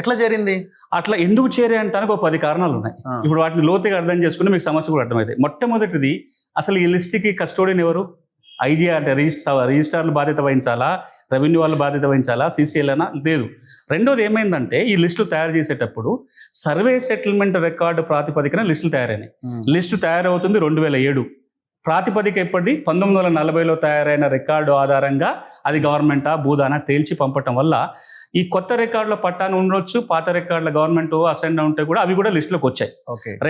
ఎట్లా జరిగింది? అట్లా ఎందుకు చేరే అంటానికి ఒక 10 కారణాలు ఉన్నాయి. ఇప్పుడు వాటిని లోతుగా అర్థం చేసుకుంటే మీకు సమస్య కూడా అర్థమవుతాయి. మొట్టమొదటిది, అసలు ఈ లిస్ట్కి కస్టోడియన్ ఎవరు? ఐజీ అంటే రిజిస్ట్రార్లు బాధ్యత వహించాలా, రెవెన్యూ వాళ్ళు బాధ్యత వహించాలా, సీసీఎల్ అనా? లేదు. రెండోది ఏమైందంటే, ఈ లిస్టులు తయారు చేసేటప్పుడు సర్వే సెటిల్మెంట్ రికార్డు ప్రాతిపదికన లిస్టులు తయారైనాయి. లిస్టు తయారవుతుంది 2007. ప్రాతిపదిక ఎప్పటిది? 1940లో తయారైన రికార్డు ఆధారంగా అది గవర్నమెంటా భూదానా తేల్చి పంపటం వల్ల ఈ కొత్త రికార్డులో పట్టాను ఉండొచ్చు, పాత రికార్డుల గవర్నమెంట్ అసైన్ ఉంటే కూడా అవి కూడా లిస్టులోకి వచ్చాయి.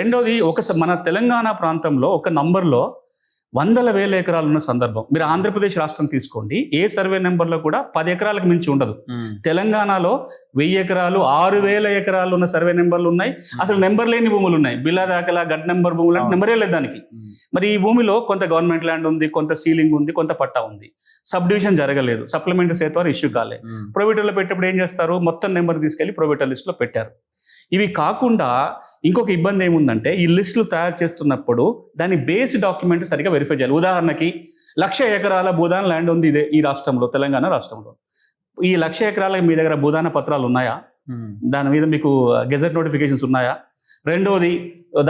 రెండోది, మన తెలంగాణ ప్రాంతంలో ఒక నంబర్లో 100,000 ఎకరాలు ఉన్న సందర్భం. మీరు ఆంధ్రప్రదేశ్ రాష్ట్రం తీసుకోండి, ఏ సర్వే నెంబర్లో కూడా 10 ఎకరాలకు మించి ఉండదు. తెలంగాణలో 1000 ఎకరాలు 6,000 ఎకరాలు ఉన్న సర్వే నెంబర్లు ఉన్నాయి. అసలు నెంబర్ లేని భూములు ఉన్నాయి. బిల్లా దాఖలా గడ్ నెంబర్ భూములు అంటే నెంబరే లేదు దానికి. మరి ఈ భూమిలో కొంత గవర్నమెంట్ ల్యాండ్ ఉంది, కొంత సీలింగ్ ఉంది, కొంత పట్టా ఉంది. సబ్ డివిజన్ జరగలేదు, సప్లిమెంటరీ సేత్ ఇష్యూ కాలేదు. ప్రొవిటర్లో పెట్టేప్పుడు ఏం చేస్తారు? మొత్తం నెంబర్ తీసుకెళ్లి ప్రొవిటర్ లిస్టులో పెట్టారు. ఇవి కాకుండా ఇంకొక ఇబ్బంది ఏముందంటే, ఈ లిస్టులు తయారు చేస్తున్నప్పుడు దాని బేస్ డాక్యుమెంట్ సరిగా వెరిఫై చేయాలి. ఉదాహరణకి 1,00,000 ఎకరాల భూదాన ల్యాండ్ ఉంది ఇదే ఈ రాష్ట్రంలో, తెలంగాణ రాష్ట్రంలో. ఈ 1,00,000 ఎకరాలకు మీ దగ్గర భూదాన పత్రాలు ఉన్నాయా? దాని మీద మీకు గెజెట్ నోటిఫికేషన్స్ ఉన్నాయా? రెండోది,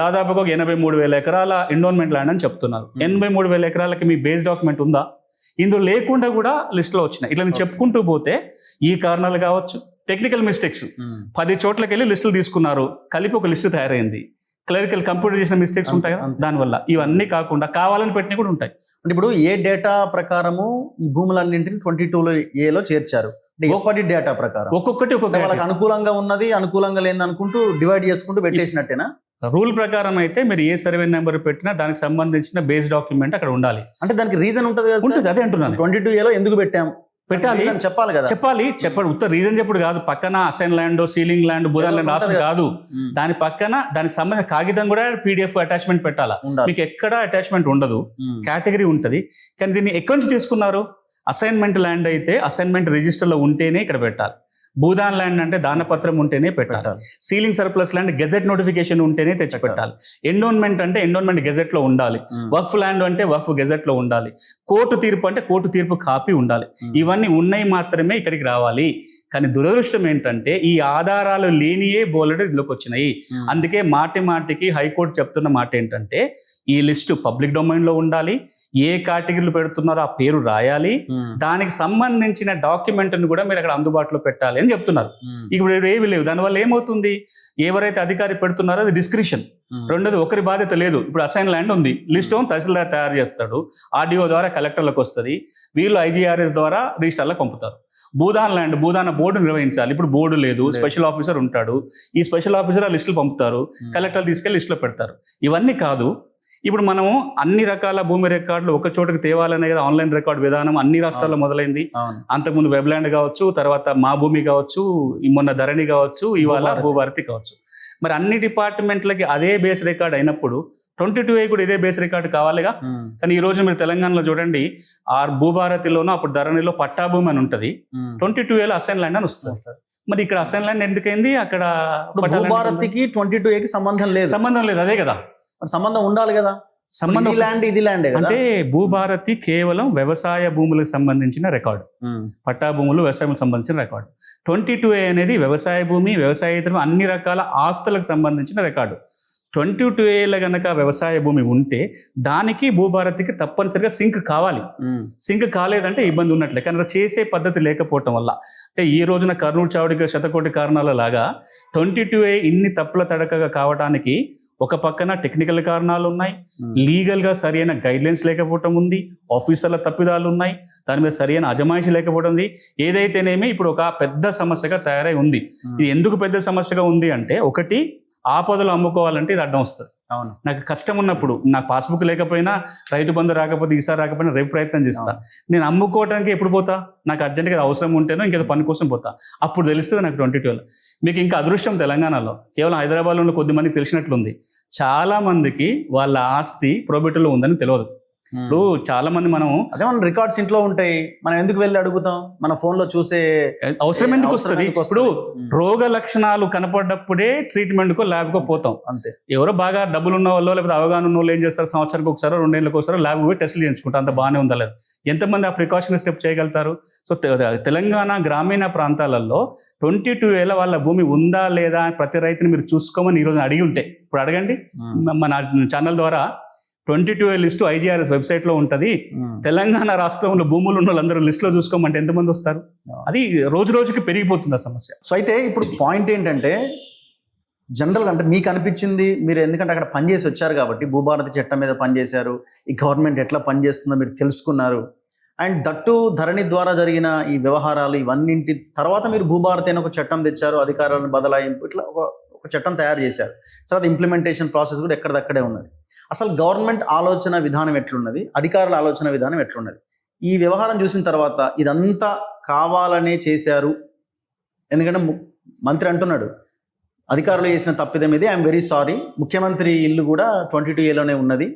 దాదాపుగా 83,000 ఎకరాల ఎండోన్మెంట్ ల్యాండ్ అని చెప్తున్నారు. 83,000 ఎకరాలకి మీ బేస్ డాక్యుమెంట్ ఉందా? ఇందులో లేకుండా కూడా లిస్టులో వచ్చినాయి. ఇట్లా నేను చెప్పుకుంటూ పోతే ఈ కారణాలు కావచ్చు, టెక్నికల్ మిస్టేక్స్ 10 చోట్లకి వెళ్ళి లిస్టులు తీసుకున్నారు, కలిపి ఒక లిస్టు తయారైంది. క్లరికల్ కంప్యూటర్ చేసిన మిస్టేక్స్ ఉంటాయి కదా, దానివల్ల. ఇవన్నీ కాకుండా కావాలని పెట్టినవి కూడా ఉంటాయి. అంటే ఇప్పుడు ఏ డేటా ప్రకారము ఈ భూములన్నింటిని 22A చేర్చారు? ఒక్కొక్కటి డేటా ప్రకారం ఒక్కొక్కటి వాళ్ళకి అనుకూలంగా ఉన్నది, అనుకూలంగా లేని అనుకుంటూ డివైడ్ చేసుకుంటూ పెట్టేసినట్టేనా? రూల్ ప్రకారం అయితే మీరు ఏ సర్వే నెంబర్ పెట్టినా దానికి సంబంధించిన బేస్ డాక్యుమెంట్ అక్కడ ఉండాలి. అంటే దానికి రీజన్ ఉంటుంది కదా? ఉంటుంది, అదే అంటున్నాను. 22A ఎందుకు పెట్టాం? పెట్టాలి, చెప్పాలి కదా. చెప్పాడు. ఉత్తర రీజన్ చెప్పుడు కాదు. పక్కన assign land, ceiling land, Bhoodan land రాష్ట్రం కాదు. దాని పక్కన దానికి సంబంధించిన కాగితం కూడా PDF అటాచ్మెంట్ పెట్టాలా. మీకు ఎక్కడ అటాచ్మెంట్ ఉండదు, కేటగిరీ ఉంటది. కానీ దీన్ని ఎక్కడి నుంచి తీసుకున్నారు? అసైన్మెంట్ ల్యాండ్ అయితే అసైన్మెంట్ రిజిస్టర్లో ఉంటేనే ఇక్కడ పెట్టాలి. భూదాన్ ల్యాండ్ అంటే దానపత్రం ఉంటేనే పెట్టాలి. Ceiling surplus land gazette notification ఉంటేనే తెచ్చి పెట్టాలి. ఎండోన్మెంట్ అంటే ఎండోన్మెంట్ గెజెట్ లో ఉండాలి. వక్ఫ్ ల్యాండ్ అంటే వక్ఫ్ గెజెట్ లో ఉండాలి. కోర్టు తీర్పు అంటే కోర్టు తీర్పు కాపీ ఉండాలి. ఇవన్నీ ఉన్నాయి మాత్రమే ఇక్కడికి రావాలి. కానీ దురదృష్టం ఏంటంటే, ఈ ఆధారాలు లేనియే బోలెడు ఇందులోకి వచ్చినాయి. అందుకే మాటికి హైకోర్టు చెప్తున్న మాట ఏంటంటే, ఈ లిస్టు పబ్లిక్ డొమైన్ లో ఉండాలి. ఏ కేటగిరీలు పెడుతున్నారో ఆ పేరు రాయాలి. దానికి సంబంధించిన డాక్యుమెంట్ని కూడా మీరు అక్కడ అందుబాటులో పెట్టాలి అని చెప్తున్నారు. ఇప్పుడు ఏవి లేవు. దానివల్ల ఏమవుతుంది? ఎవరైతే అధికారి పెడుతున్నారో అది డిస్క్రిప్షన్. రెండోది, ఒకరి బాధ్యత లేదు. ఇప్పుడు అసైన్ ల్యాండ్ ఉంది, లిస్ట్ తహసీల్దార్ తయారు చేస్తాడు, ఆర్డీఓ ద్వారా కలెక్టర్లకు వస్తుంది, వీళ్ళు IGRS ద్వారా రిజిస్టర్లకు పంపుతారు. భూదాన్ ల్యాండ్ భూదాన బోర్డు నిర్వహించాలి. ఇప్పుడు బోర్డు లేదు, స్పెషల్ ఆఫీసర్ ఉంటాడు. ఈ స్పెషల్ ఆఫీసర్ ఆ లిస్టులు పంపుతారు, కలెక్టర్లు తీసుకెళ్లి లిస్టులో పెడతారు. ఇవన్నీ కాదు. ఇప్పుడు మనము అన్ని రకాల భూమి రికార్డులు ఒక చోటకి తేవాలనే కదా ఆన్లైన్ రికార్డ్ విధానం అన్ని రాష్ట్రాల్లో మొదలైంది. అంతకుముందు వెబ్లాండ్ కావచ్చు, తర్వాత మా భూమి కావచ్చు, మొన్న ధరణి కావచ్చు, ఇవాళ భూభారతి కావచ్చు. మరి అన్ని డిపార్ట్మెంట్లకి అదే బేస్ రికార్డ్ అయినప్పుడు 22A కూడా ఇదే బేస్ రికార్డు కావాలిగా. కానీ ఈ రోజు మీరు తెలంగాణలో చూడండి, భూభారతిలోనూ అప్పుడు ధరణిలో పట్టా భూమి అని ఉంటుంది, 22Aలో అసైన్ ల్యాండ్ అని వస్తుంది. మరి ఇక్కడ అసైన్ ల్యాండ్ ఎందుకైంది? అక్కడ భూభారతికి 22A సంబంధం లేదు. అదే కదా, సంబంధం ఉండాలి కదా. సంబంధం ఇది ల్యాండ్ అంటే భూభారతి కేవలం వ్యవసాయ భూములకు సంబంధించిన రికార్డు, పట్టా భూములు వ్యవసాయం సంబంధించిన రికార్డు. 22A అనేది వ్యవసాయ భూమి, వ్యవసాయేతర అన్ని రకాల ఆస్తులకు సంబంధించిన రికార్డు. 22Aలో గనక వ్యవసాయ భూమి ఉంటే దానికి భూభారతికి తప్పనిసరిగా సింక్ కావాలి. సింక్ కాలేదంటే ఇబ్బంది ఉన్నట్లే. కానీ చేసే పద్ధతి లేకపోవటం వల్ల, అంటే ఈ రోజున కర్నూలు చావుడికి శతకోటి కారణాల లాగా 22A ఇన్ని తప్పుల తడకగా కావడానికి ఒక పక్కన టెక్నికల్ కారణాలు ఉన్నాయి, లీగల్గా సరైన గైడ్లైన్స్ లేకపోవటం ఉంది, ఆఫీసర్ల తప్పిదాలు ఉన్నాయి, దాని మీద సరైన అజమాయిషి లేకపోవడం ఉంది. ఏదైతేనేమి ఇప్పుడు ఒక పెద్ద సమస్యగా తయారై ఉంది. ఇది ఎందుకు పెద్ద సమస్యగా ఉంది అంటే, ఒకటి, ఆపదలు అమ్ముకోవాలంటే ఇది అడ్డం వస్తుంది. అవును, నాకు కష్టం ఉన్నప్పుడు, నాకు పాస్బుక్ లేకపోయినా, రైతు బంధు రాకపోతే, ఈసారి రాకపోయినా రేపు ప్రయత్నం చేస్తా. నేను అమ్ముకోవడానికి ఎప్పుడు పోతా? నాకు అర్జెంట్గా అవసరం ఉంటేనో ఇంకేదో పని కోసం పోతా. అప్పుడు తెలుస్తుంది నాకు 22లో. మీకు ఇంకా అదృష్టం, తెలంగాణలో కేవలం హైదరాబాద్లో కొద్దిమందికి తెలిసినట్లుంది. చాలా మందికి వాళ్ళ ఆస్తి ప్రోబేటర్లో ఉందని తెలియదు. ఇప్పుడు చాలా మంది మనం అదే మన రికార్డ్స్ ఇంట్లో ఉంటాయి, మనం ఎందుకు వెళ్ళి అడుగుతాం, మన ఫోన్ లో చూసే అవసరం ఎందుకు అవసరం వస్తుంది? ఎందుకు ఇప్పుడు వస్తుంది? రోగ లక్షణాలు కనపడ్డప్పుడే ట్రీట్మెంట్ కో ల్యాబ్ కో పోతాం. అంతే. ఎవరో బాగా డబ్బులు ఉన్న వాళ్ళు లేకపోతే అవగాహన ఉన్న వాళ్ళు ఏం చేస్తారు, సంవత్సరానికి ఒకసారి 2 ఏళ్ళకి ఒకసారి ల్యాబ్ పోయి టెస్టులు చేయించుకుంటారు. అంత బాగానే ఉందా లేదు? ఎంతమంది ఆ ప్రికాషనరీ స్టెప్ చేయగలుగుతారు? సో తెలంగాణ గ్రామీణ ప్రాంతాలలో 22 ఏళ్ళ వాళ్ళ భూమి ఉందా లేదా అని ప్రతి రైతుని మీరు చూసుకోమని ఈరోజు అడిగి ఉంటే, ఇప్పుడు అడగండి మన ఛానల్ ద్వారా. 22 లిస్టు IGRS వెబ్సైట్లో ఉంటుంది. తెలంగాణ రాష్ట్రంలో భూములు ఉన్న వాళ్ళందరూ లిస్టులో చూసుకోమంటే ఎంతమంది వస్తారు? అది రోజు రోజుకి పెరిగిపోతుంది ఆ సమస్య. సో అయితే ఇప్పుడు పాయింట్ ఏంటంటే, జనరల్ అంటే మీకు అనిపించింది, మీరు ఎందుకంటే అక్కడ పనిచేసి వచ్చారు కాబట్టి, భూభారతి చట్టం మీద పనిచేశారు, ఈ గవర్నమెంట్ ఎట్లా పనిచేస్తుందో మీరు తెలుసుకున్నారు, అండ్ దట్టు ధరణి ద్వారా జరిగిన ఈ వ్యవహారాలు ఇవన్నింటి తర్వాత మీరు భూభారతి అని ఒక చట్టం తెచ్చారు, అధికారాలను బదలాయింపు, ఇట్లా ఒక చట్టం తయారు చేశారు. తర్వాత ఇంప్లిమెంటేషన్ ప్రాసెస్ కూడా ఎక్కడిదక్కడే ఉన్నది. అసలు గవర్నమెంట్ ఆలోచన విధానం ఎట్లున్నది, అధికారుల ఆలోచన విధానం ఎట్లున్నది, ఈ వ్యవహారం చూసిన తర్వాత ఇదంతా కావాలనే చేశారు, ఎందుకంటే మంత్రి అంటున్నాడు అధికారులు చేసిన తప్పిదం ఇది, ఐఎమ్ వెరీ సారీ, ముఖ్యమంత్రి ఇల్లు కూడా 22Aలోనే ఉన్నది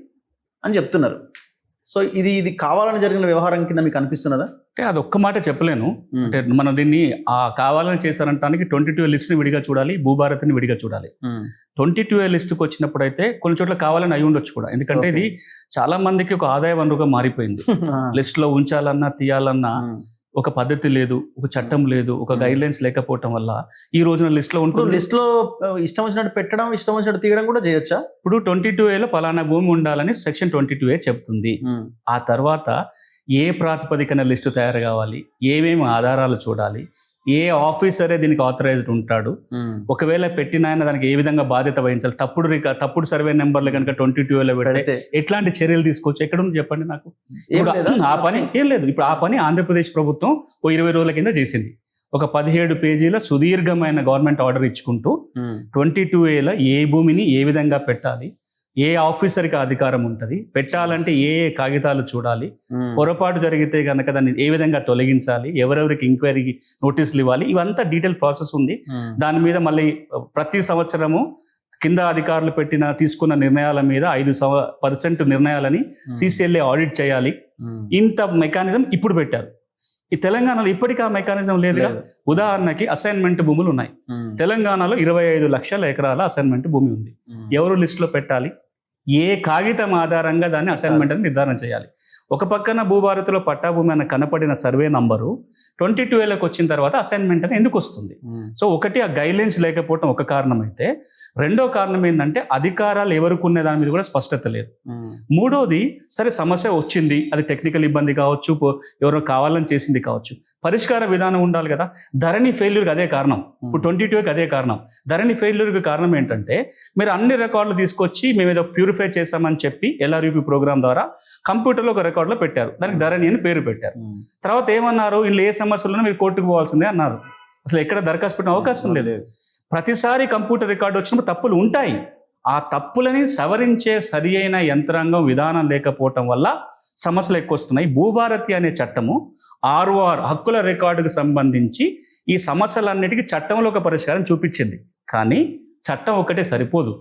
అని చెప్తున్నారు. సో ఇది కావాలని జరిగిన వ్యవహారం కింద మీకు అనిపిస్తున్నదా? అంటే అది ఒక్క మాట చెప్పలేను. అంటే మనం దీన్ని కావాలని చేశారంటానికి 22 లిస్ట్ని విడిగా చూడాలి, భూభారతిని విడిగా చూడాలి. 22 లిస్టుకి వచ్చినప్పుడు అయితే కొన్ని చోట్ల కావాలని అయి ఉండొచ్చు కూడా, ఎందుకంటే ఇది చాలా మందికి ఒక ఆదాయ వనరుగా మారిపోయింది. లిస్టులో ఉంచాలన్నా తీయాలన్నా ఒక పద్ధతి లేదు, ఒక చట్టం లేదు, ఒక గైడ్ లైన్స్ లేకపోవటం వల్ల ఈ రోజున లిస్ట్ లో ఉంటుంది. లిస్ట్ లో ఇష్టం వచ్చినట్టు పెట్టడం, ఇష్టం వచ్చినట్టు తీయడం కూడా చేయొచ్చా? ఇప్పుడు 22Aలో పలానా భూమి ఉండాలని సెక్షన్ 22A చెప్తుంది. ఆ తర్వాత ఏ ప్రాతిపదికన లిస్టు తయారు కావాలి, ఏమేమి ఆధారాలు చూడాలి, ఏ ఆఫీసరే దీనికి ఆథరైజ్డ్ ఉంటాడు, ఒకవేళ పెట్టిన ఆయన దానికి ఏ విధంగా బాధ్యత వహించాలి, తప్పుడు సర్వే నెంబర్లు కనుక 22Aలో పెడితే ఎట్లాంటి చర్యలు తీసుకోవచ్చు, ఎక్కడ ఉంది చెప్పండి నాకు. ఆ పని ఏం లేదు. ఇప్పుడు ఆ పని ఆంధ్రప్రదేశ్ ప్రభుత్వం 20 రోజుల కింద చేసింది. ఒక 17 పేజీల సుదీర్ఘమైన గవర్నమెంట్ ఆర్డర్ ఇచ్చుకుంటూ 22Aలో ఏ భూమిని ఏ విధంగా పెట్టాలి, ఏ ఆఫీసర్కి అధికారం ఉంటుంది, పెట్టాలంటే ఏ కాగితాలు చూడాలి, పొరపాటు జరిగితే కనుక దాన్ని ఏ విధంగా తొలగించాలి, ఎవరెవరికి ఎంక్వైరీ నోటీసులు ఇవ్వాలి, ఇవంతా డీటెయిల్ ప్రాసెస్ ఉంది. దాని మీద మళ్ళీ ప్రతి సంవత్సరము కింద అధికారులు తీసుకున్న నిర్ణయాల మీద 5% నిర్ణయాలని CCLA ఆడిట్ చేయాలి. ఇంత మెకానిజం ఇప్పుడు పెట్టారు. ఈ తెలంగాణలో ఇప్పటికీ ఆ మెకానిజం లేదు. ఉదాహరణకి అసైన్మెంట్ భూములు ఉన్నాయి. తెలంగాణలో 25 లక్షల ఎకరాల అసైన్మెంట్ భూమి ఉంది. ఎవరు లిస్టులో పెట్టాలి, ఏ కాగితం ఆధారంగా దాన్ని అసైన్మెంట్ అని నిర్ధారణ చేయాలి. ఒక పక్కన భూభారతిలో పట్టా భూమి అన్న కనపడిన సర్వే నంబరు 22Aలోకి వచ్చిన తర్వాత అసైన్మెంట్ అని ఎందుకు వస్తుంది? సో ఒకటి ఆ గైడ్లైన్స్ లేకపోవడం ఒక కారణం అయితే, రెండో కారణం ఏంటంటే అధికారాలు ఎవరికి ఉన్న దాని మీద కూడా స్పష్టత లేదు. మూడోది, సరే సమస్య వచ్చింది, అది టెక్నికల్ ఇబ్బంది కావచ్చు, ఎవరో కావాలని చేసింది కావచ్చు, పరిష్కార విధానం ఉండాలి కదా. ధరణి ఫెయిల్యూర్కి అదే కారణం, ఇప్పుడు 22Aకి అదే కారణం. ధరణి ఫెయిల్యూర్కి కారణం ఏంటంటే, మీరు అన్ని రికార్డులు తీసుకొచ్చి మేము ఏదో ప్యూరిఫై చేసామని చెప్పి LRUP ప్రోగ్రామ్ ద్వారా కంప్యూటర్లో ఒక రికార్డులో పెట్టారు, దానికి ధరణి అని పేరు పెట్టారు. తర్వాత ఏమన్నారు, ఇందులో ఏ సమస్యలను మీరు కోర్టుకు పోవాల్సిందే అన్నారు. అసలు ఎక్కడ దరఖాస్తు పెట్టిన అవకాశం లేదు. ప్రతిసారి కంప్యూటర్ రికార్డు వచ్చినప్పుడు తప్పులు ఉంటాయి. ఆ తప్పులని సవరించే సరి అయిన యంత్రాంగం విధానం లేకపోవటం వల్ల సమస్యలు ఎక్కువ వస్తున్నాయి. భూభారతి అనే చట్టము ROR హక్కుల రికార్డుకు సంబంధించి ఈ సమస్యలన్నిటికీ చట్టంలో ఒక పరిష్కారం చూపించింది. కానీ చట్టం ఒకటే సరిపోదు.